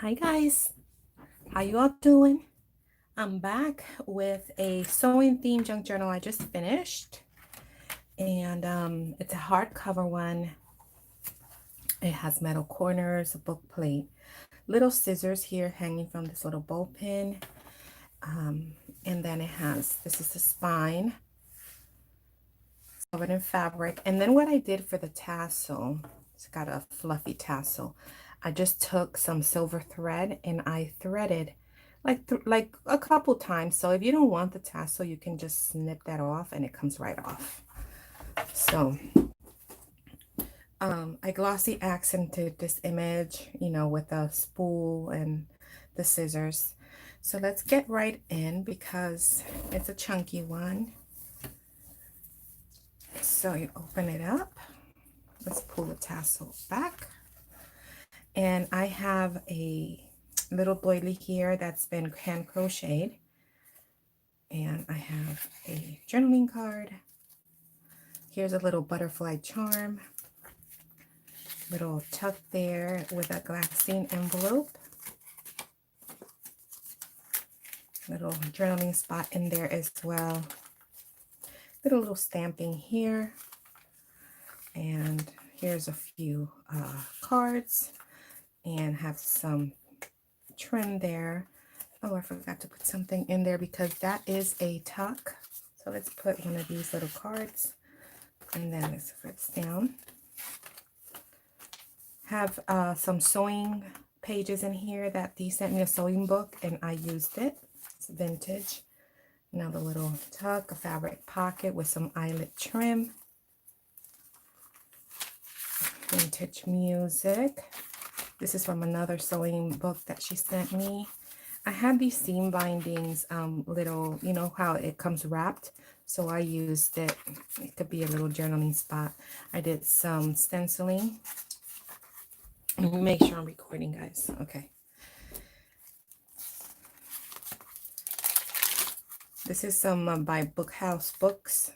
Hi guys, how you all doing? I'm back with a sewing theme junk journal I just finished, and it's a hardcover one. It has metal corners, a book plate, little scissors here hanging from this little bow pin, and then it has, this is the spine, covered in fabric. And then what I did for the tassel, it's got a fluffy tassel. I just took some silver thread and I threaded like a couple times. So if you don't want the tassel, you can just snip that off and it comes right off. So I glossy accented this image, you know, with a spool and the scissors. So let's get right in because it's a chunky one. So you open it up. Let's pull the tassel back. And I have a little doily here that's been hand crocheted. And I have a journaling card. Here's a little butterfly charm. Little tuck there with a glassine envelope. Little journaling spot in there as well. Little stamping here. And here's a few cards. And have some trim there. Oh, I forgot to put something in there because that is a tuck. So let's put one of these little cards and then let's flip down. Have some sewing pages in here that they sent me a sewing book and I used it. It's vintage. Another little tuck, a fabric pocket with some eyelet trim. Vintage music. This is from another sewing book that she sent me. I had these seam bindings, little, you know how it comes wrapped. So I used it. It could be a little journaling spot. I did some stenciling. Let me make sure I'm recording, guys. Okay. This is some by Bookhouse Books.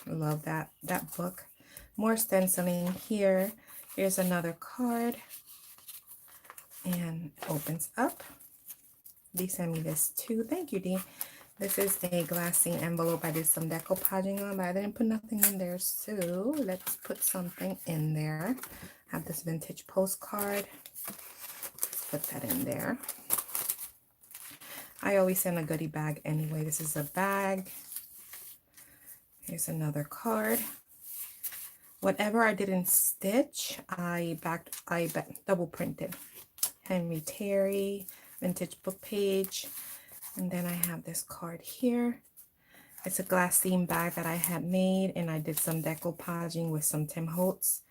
I love that book. More stenciling here. Here's another card. And opens up. Dee sent me this too. Thank you, Dee. This is a glassine envelope. I did some decoupaging on, but I didn't put nothing in there. So let's put something in there. I have this vintage postcard. Let's put that in there. I always send a goodie bag anyway. This is a bag. Here's another card. Whatever I didn't stitch, I double printed. Henry Terry, vintage book page. And then I have this card here. It's a glassine bag that I had made and I did some decoupaging with some Tim Holtz.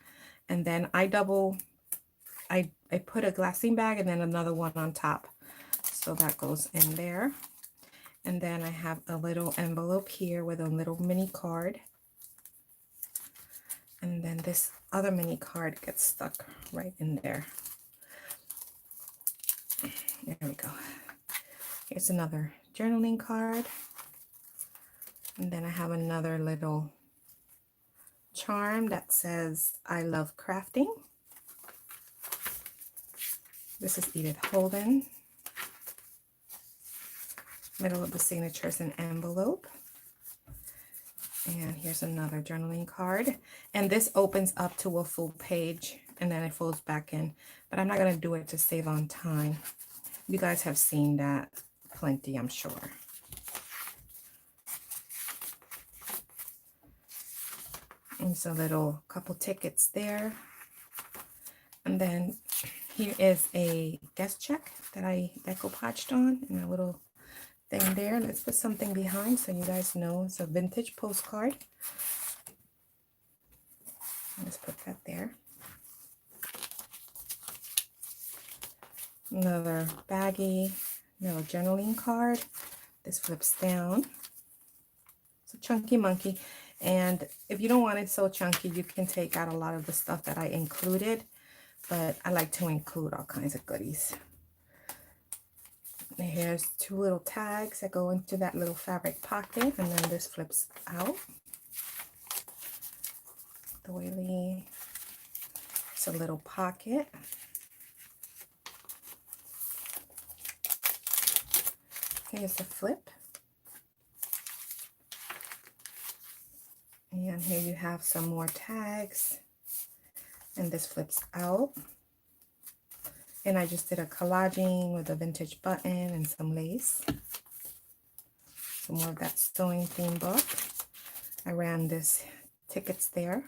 And then I put a glassine bag and then another one on top. So that goes in there. And then I have a little envelope here with a little mini card. And then this other mini card gets stuck right in there. There we go. Here's another journaling card. And then I have another little charm that says, I love crafting. This is Edith Holden. Middle of the signatures and envelope. And here's another journaling card. And this opens up to a full page and then it folds back in. But I'm not going to do it to save on time. You guys have seen that plenty, I'm sure. And so little couple tickets there. And then here is a guest check that I decoupaged on and a little thing there. Let's put something behind so you guys know it's a vintage postcard. Let's put that there. Another baggie, little journaling card. This flips down. It's a chunky monkey. And if you don't want it so chunky, you can take out a lot of the stuff that I included. But I like to include all kinds of goodies. And here's two little tags that go into that little fabric pocket. And then this flips out. Doily. It's a little pocket. Here's the flip. And here you have some more tags. And this flips out. And I just did a collaging with a vintage button and some lace. Some more of that sewing theme book. I ran this tickets there.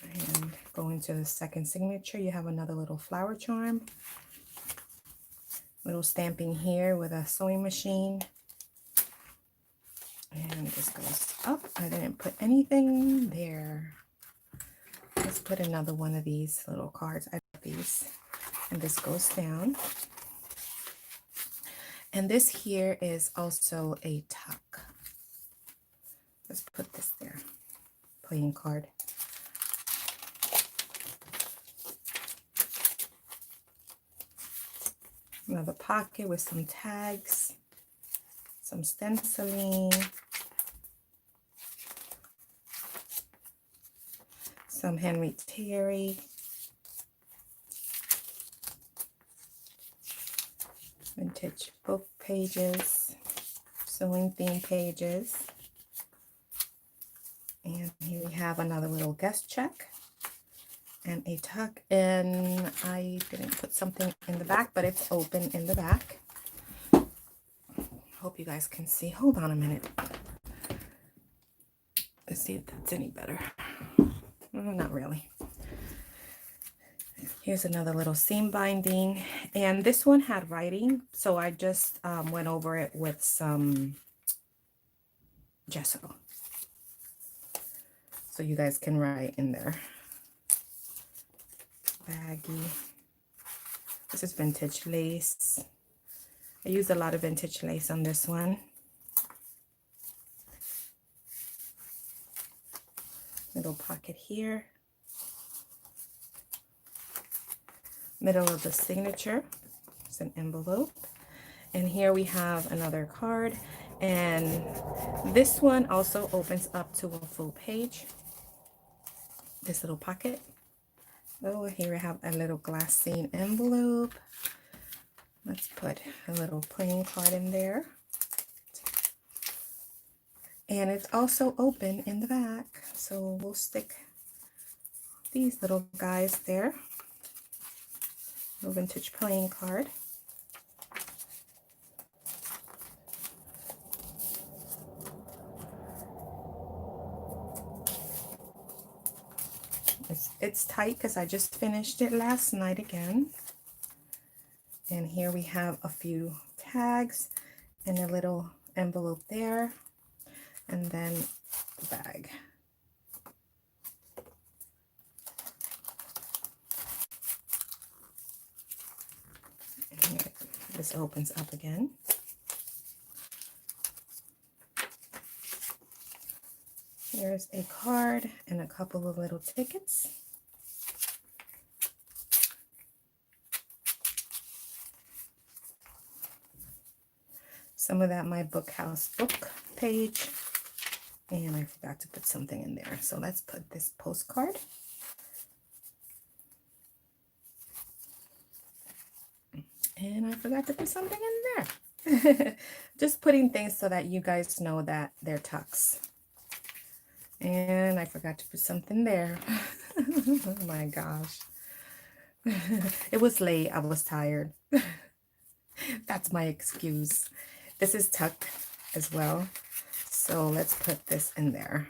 And going to the second signature, you have another little flower charm. Little stamping here with a sewing machine. And this goes up. I didn't put anything there. Let's put another one of these little cards. I put these. And this goes down. And this here is also a tuck. Let's put this there. Playing card. Another pocket with some tags. Some stenciling. Some Henry Terry. Vintage book pages. Sewing theme pages. And here we have another little guest check. And a tuck. And I didn't put something in the back, but it's open in the back. Hope you guys can see. Hold on a minute. Let's see if that's any better. Not really. Here's another little seam binding. And this one had writing, so I just went over it with some gesso. So you guys can write in there. Baggy. This is vintage lace. I used a lot of vintage lace on this one. Little pocket here. Middle of the signature. It's an envelope. And here we have another card. And this one also opens up to a full page. This little pocket. Oh, here we have a little glassine envelope. Let's put a little playing card in there. And it's also open in the back. So we'll stick these little guys there. A vintage playing card. It's tight because I just finished it last night again. And here we have a few tags and a little envelope there. And then the bag. And here, this opens up again. Here's a card and a couple of little tickets. Some of that My Book House book page. And I forgot to put something in there. So let's put this postcard. And I forgot to put something in there. Just putting things so that you guys know that they're tucks. And I forgot to put something there. Oh my gosh. It was late. I was tired. That's my excuse. This is tuck as well. So let's put this in there.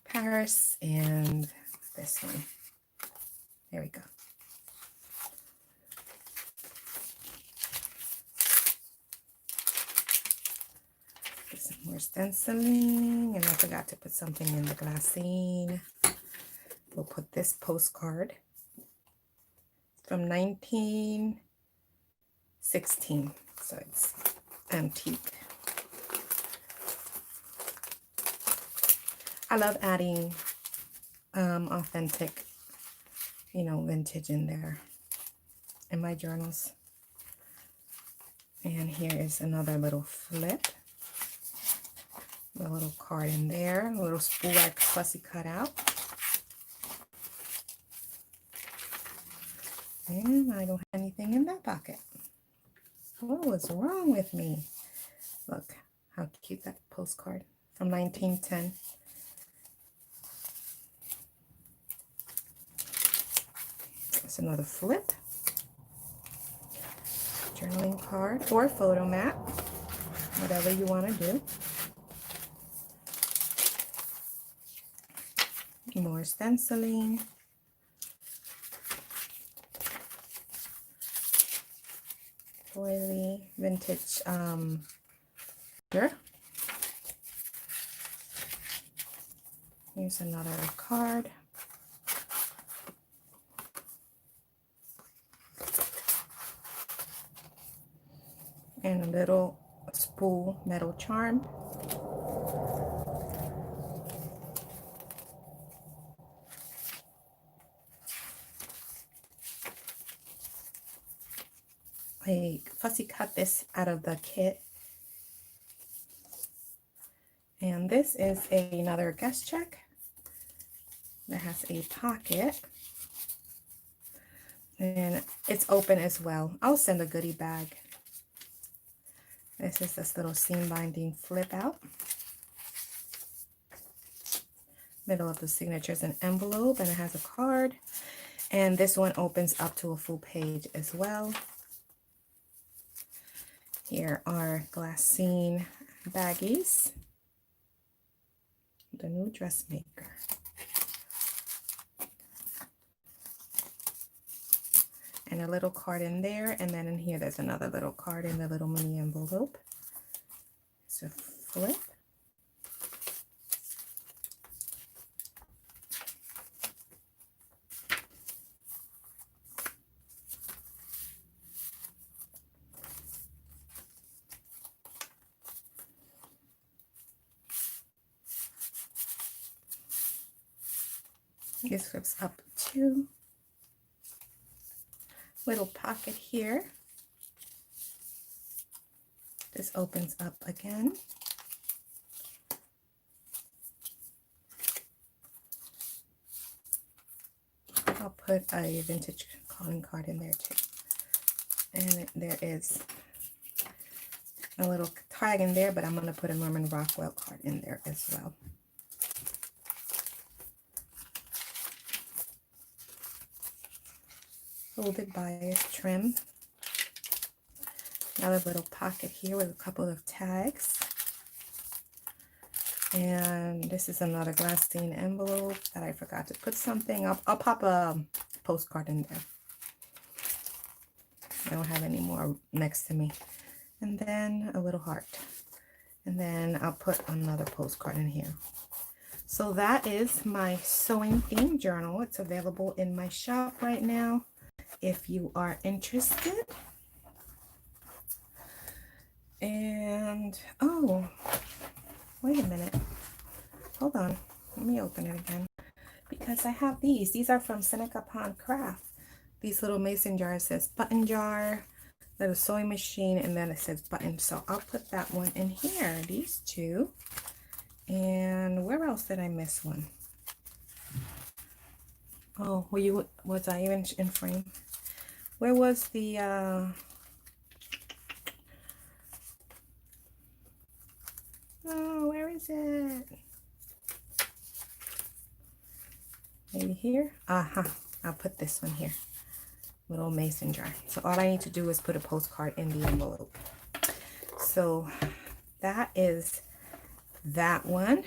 Paris and this one. There we go. Get some more stenciling. And I forgot to put something in the glassine. We'll put this postcard from 1916. So it's antique. I love adding authentic, vintage in there in my journals. And here is another little flip. A little card in there, a little spool rag fussy cut out. And I don't have anything in that pocket. What was wrong with me? Look how cute that postcard from 1910. It's another flip. Journaling card or photo mat, whatever you want to do. More stenciling. Foily vintage here. Here's another card. And a little spool metal charm. I fussy cut this out of the kit. And this is another guest check that has a pocket. And it's open as well. I'll send a goodie bag. This is this little seam binding flip out. Middle of the signature is an envelope and it has a card. And this one opens up to a full page as well. Here are glassine baggies. The new dressmaker. And a little card in there, and then in here there's another little card in the little mini envelope. It's a flip. This flips up too. Little pocket here. This opens up again. I'll put a vintage calling card in there too. And there is a little tag in there, but I'm going to put a Norman Rockwell card in there as well. Folded bias trim. Another little pocket here with a couple of tags. And this is another glassine envelope that I forgot to put something. I'll pop a postcard in there. I don't have any more next to me. And then a little heart. And then I'll put another postcard in here. So that is my sewing theme journal. It's available in my shop right now if you are interested. And oh, wait a minute, hold on, let me open it again, because I have these are from Seneca Craft. These little mason jars. It says button jar, little sewing machine, and then it says button. So I'll put that one in here, these two. And where else did I miss one? Oh, was I even in frame? Where was the oh, where is it? Maybe here? I'll put this one here. Little mason jar. So all I need to do is put a postcard in the envelope. So that is that one.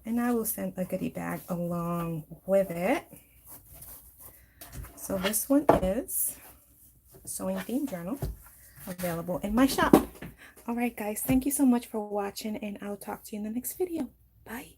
And I will send a goodie bag along with it. So this one is Sewing Theme Journal, available in my shop. All right, guys, thank you so much for watching, and I'll talk to you in the next video. Bye.